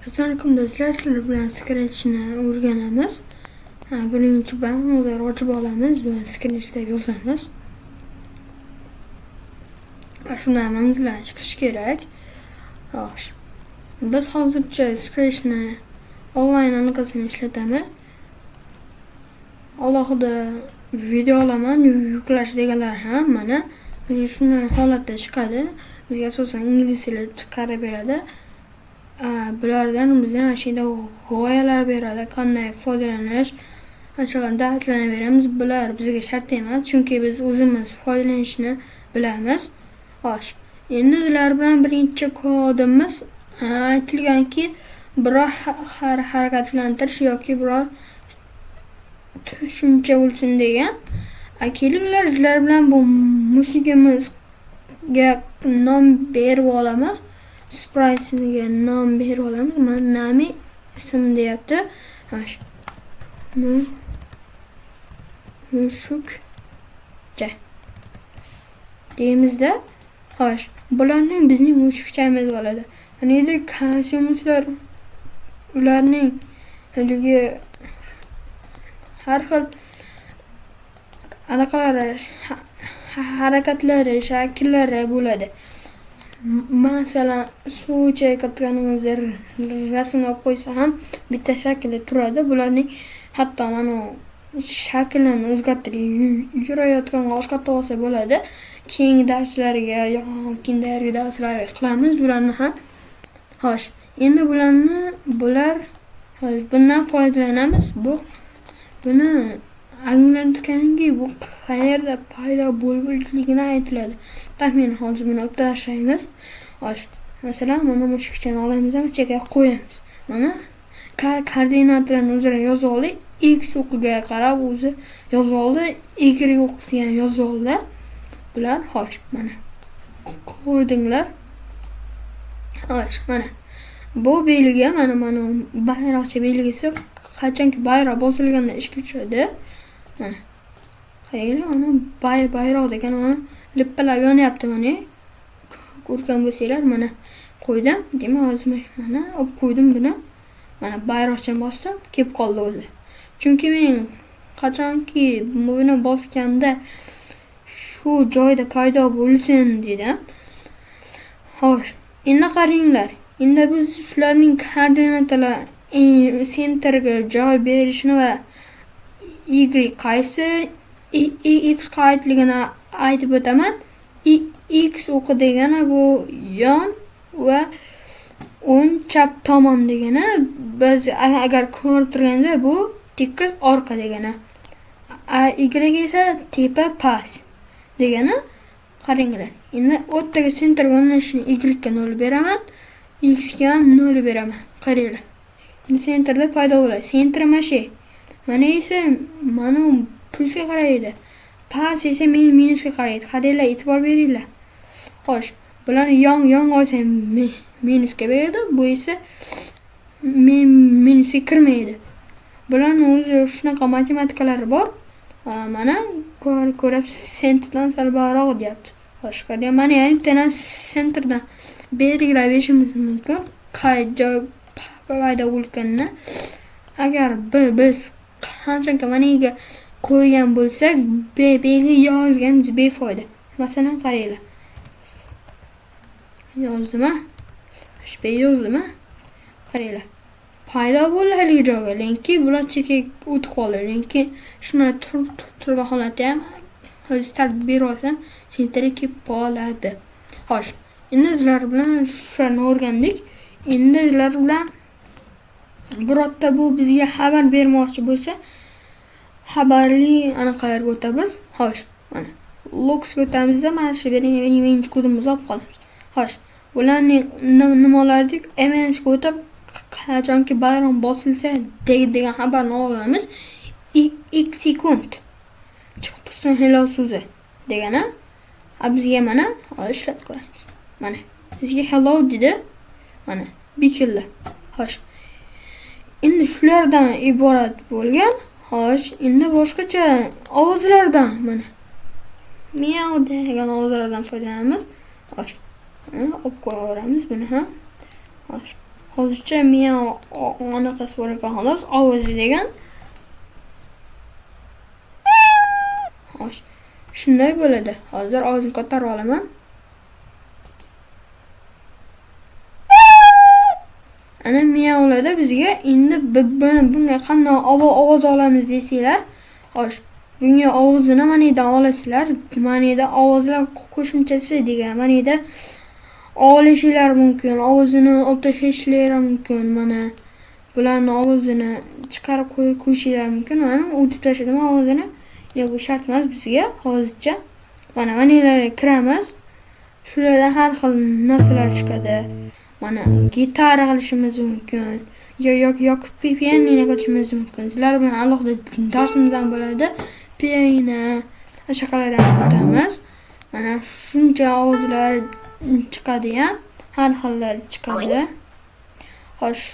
Assalomu do'stlar, sizlar bilan Scratch'ni o'rganamiz. Buning uchun browser ochib olamiz va Scratch deb yozamiz. Shunday manzillar chiqishi kerak. Xo'sh. Biz hozircha Scratch'ni onlayn anaqasini ishlatamiz. Alohida video olaman, yuklash deganlar ham mana shunday holatda chiqadi. Bizga asosan ingliz tili chiqarib beradi. Bulardan bizga ashida g'oyalar beradi, qanday foydalanish, anchadan da'vatlanaveramiz. Bular bizga shart emas, chunki biz o'zimiz foydalanishni bilamiz. Xo'sh, endi ular bilan birinchi kodimiz aytilganki, biror harakatlantirish yoki biror tushuncha bo'lsin degan. Kelinglar, sizlar bilan bu mushugimizga nom berib olamiz. Sprite'ga nom berib olamiz. Mana Nami ism deyapti. Xo'sh. Mushukcha deymizda. Xo'sh, bularning bizning mushukchamiz bo'ladi. Mana endi kosmoslar ularning haligi har xil anaqalari, harakatlari, shakllari bo'ladi. Masalan, suv ichayotganimizda rasmni olib qo'ysa ham bitta shaklda turadi. Bularning hatto mana shaklini o'zgartirib yurayotganga boshqatda olsa bo'ladi. Keyingi darslarga yoki darslarga qilamiz bularni ham. Xo'sh, endi bundan foydalanamiz. Buni anglatganki, bu qayerda paydo bo'lganligini aytiladi. Taxminan hozir buni o'tashaymiz. Xo'sh, masalan, mana mushukchani olamiz va chekka qo'yamiz. Mana koordinatlarni o'zaro yozib oldik. X o'qiga qarab o'zi yozib oldi, Y o'qiga ham yozib oldi. Bular xo'sh, mana qo'ydinglar. Xo'sh, mana bu belgi, mana bayroqcha belgisi qachonki bayroq bosilganda ishga tushadi. Mana qaranglar, mana bayroq degan mana lippalab yonyapti. Mana ko'rgan bo'lsanglar, mana qo'ydim. Demak, hozir mana olib qo'ydim buni. Mana bayroqchani bosdim, kelib qoldi o'zi. Chunki men qachonki buni bosganda shu joyda paydo bo'lsin dedim. Xo'sh, endi qaranglar. Endi biz shularning koordinatalar sentrga joy berishini va Y qaysi X qaytligini aytib o'taman. X o'qi degani bu yon va o'ng chap tomon degani. Biz agar ko'rib turganda bu tekis orqa degani. Y esa tepa past degani. Qaranglar. Endi o'rtaga sentrga o'rnashishni Y ga 0 beraman, X ga 0 beraman. Qaranglar. Endi sentrda paydo bo'ladi. Sentr mana mana esa mana plusga qaraydi. Past esa minusga qaraydi. Qaranglar, e'tibor beringlar. Xo'sh, bularni yon olsa minusga beradi, bu esa minusga kirmaydi. Bularning o'zi shunaqa matematikalar bor. Mana ko'rib sentrdan sal baroq deyapti. Xo'sh, qarang, mana yana sentrdan belgilab berishimiz mumkin. Joy paydo bo'lganini. Agar biz qanchaki maniga qo'ygan bo'lsak, belgi yozganimiz befoyda. Masalan, qaranglar. Yozdimmi? Shunday yozdimmi? Qaranglar. Paydo bo'ldi haligi joyga, lekin bular chekka o'tib qoldi. Lekin shuni turgan holatda ham start berolsam, sentrga kelib qoladi. Xo'sh, endi sizlar bilan shuni o'rgandik. Endi sizlar bilan birorta bu bizga xabar bermoqchi bo'lsa, xabarli anaqalarga o'tamiz. Xo'sh, mana logsga o'tamizda mana shu birinchi kodimizni olib qolamiz. Xo'sh, bularning nimalardik? MSga o'tib qachonki bayroq bosilsa degan xabarni olamiz. X sekund chiqib tursin hello so'zi degani. Bizga mana ishlatib ko'ramiz. Mana bizga hello dedi. Mana bikildi. Xo'sh. Endi shulardan iborat bo'lgan. Xo'sh, endi boshqacha ovozlardan mana miau degan ovozlardan foydalanamiz. Xo'sh, olib ko'raveramiz buni ham. Xo'sh. hozircha miya anaqasi bor ekan xolos, ovozi degan. Xo'sh, shunday bo'ladi. Hozir ovozini ko'tarib olaman. Ana miyovladi bizga. Endi bunga qanday ovoz olamiz deysizlar. Xo'sh, bunga ovozini mana yerdan olasizlar. Mana yerda ovozlar qo'shimchasi degan. Mana yerda olishingiz mumkin. Ovozini olib tashlashingiz mumkin. Mana bularning ovozini chiqarib qo'yishingiz mumkin. Mana o'tib tashladim ovozini. Bu shart emas bizga hozircha. Mana yerlarga kiramiz. Shulardan har xil narsalar chiqadi. Mana gitara qilishimiz mumkin. Yoki pianino qilishimiz mumkin. Sizlar bilan alohida darsimiz ham bo'ladi. Pianino shaqalardan o'tamiz. Mana shuncha ovozlar chiqadi ham, har xillar chiqadi. Xo'sh,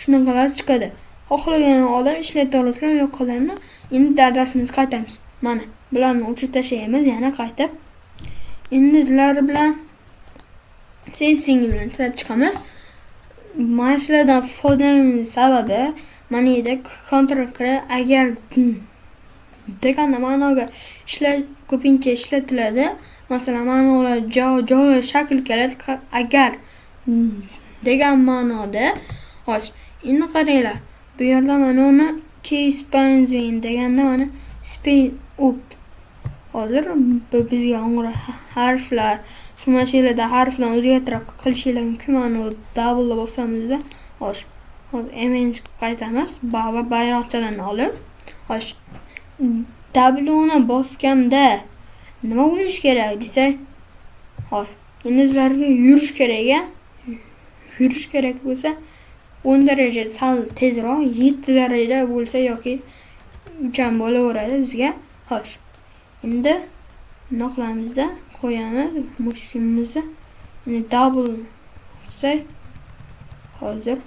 shunaqalar chiqadi. Xohlagan odam ishlatib oladi, yo'qlarni endi darsimizga qaytamiz. Mana bularni o'chirib tashlaymiz, yana qaytib. Endi sizlar bilan sensing bilan ishlab chiqamiz. Mana shulardan foydalanishimiz sababi mana yerda kontrol qilib, agar degan ma'noga ko'pincha ishlatiladi. Masalan, ma'nolar joy shakl keladi. Agar degan ma'noda. Xo'sh, endi qaranglar. Bu yerda mana uni case benzin deganda mana speed up. Hozir bizga harflar, shu mashinada harflarni o'zgartirib qilishingiz mumkin. Mana double bosamizda. Xo'sh, hozir hemen qaytamiz. Bayroqchalarni olib. Xo'sh, W ni bosganda nima bo'lish kerak desa, xo'sh, endi sizlarga yurish kerak-a? Yurish kerak bo'lsa 10 daraja sal tezroq, 7 daraja bo'lsa yoki 3 ham bo'laveradi bizga. Xo'sh, endi nima qilamizda? Qo'yamiz mushukimizni. Endi double olsak, hozir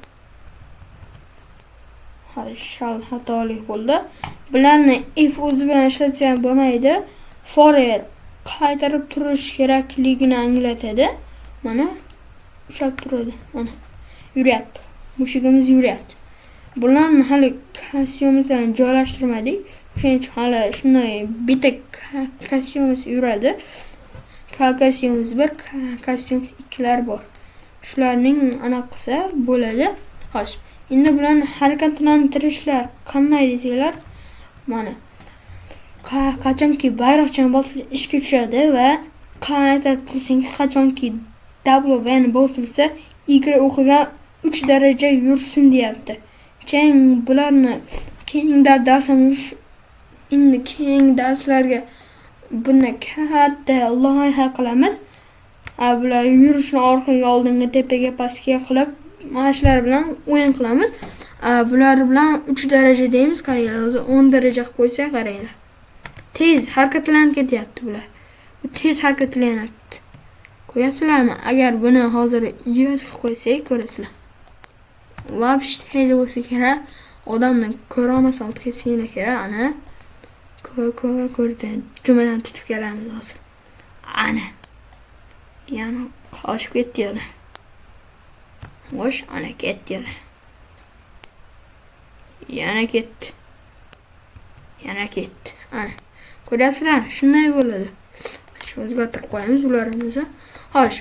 shal xatolik bo'ldi. Bularni if o'zi bilan ishlatsa ham bo'lmaydi. For qaytarib turish kerakligini anglatadi. Mana ushlab turadi. Mana yuryapti. Mushugimiz yuryapti. Bularni hali kassyomizdan joylashtirmadik. Shuning uchun hali shunday bitta kassyomimiz yuradi. Kassyomimiz 1, kassyomimiz 2lar bor. Shularning anaqasi bo'ladi. Xo'sh, endi bularni harakatlantirishlar qanday desanglar, mana qachonki bayroqchani bosilib ishga tushadi va qaytarib tursangiz, qachonki W ni bosilsa, Y o'qigan 3 daraja yursin deyapti. Bularni keyingi darsimiz endi keyingi darslarga buni katta loyiha qilamiz. Bular yurishni orqaga, oldinga, tepaga, pastga qilib mashlar bilan o'yin qilamiz. Bular bilan 3 daraja deymiz, qaranglar. O'zi 10 daraja qilib qo'ysak, qaranglar. Tez harakatlanib ketyapti bular. Bu tez harakatlanyapti. Ko'ryapsizlarmi? Agar buni hozir US qilib qo'ysak, ko'rasizlar. Вообще tez bo'lsa kerak. Odamni ko'rolmasa o'tib ketsa kerak. Ana ko'rdi. Jumadan tutib kelamiz hozir. Ana. Yana qochib ketdi yana. Xo'sh, ana ketdi yana. Yana ketdi. Yana ketdi. Ana. Ko'rasizlar, shunday bo'ladi. Shu o'zgartirib qo'yamiz ularimizni. Xo'sh,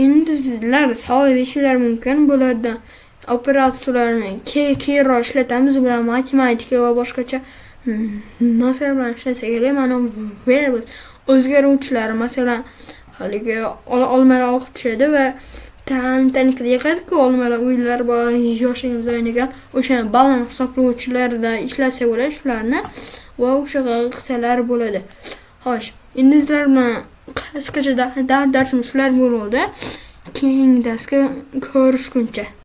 endi sizlar savol berishingiz mumkin. Bulardan operatsiyalarni keyinroq ishlatamiz. Bular matematika va boshqacha narsalar bilan ishlasa kerak. Mana variables o'zgaruvchilar, masalan, haligi olmalar oqib tushadi va tanikada yiqadi-ku, olmalar uylar bor, yoshligimiz o'ynagan, o'sha balon hisoblovchilarda ishlasa bo'ladi shularni va o'sha qilsalar bo'ladi. Xo'sh, endi sizlar bilan qisqacha darsimiz shular bo'ldi. Keyingi darsga ko'rishguncha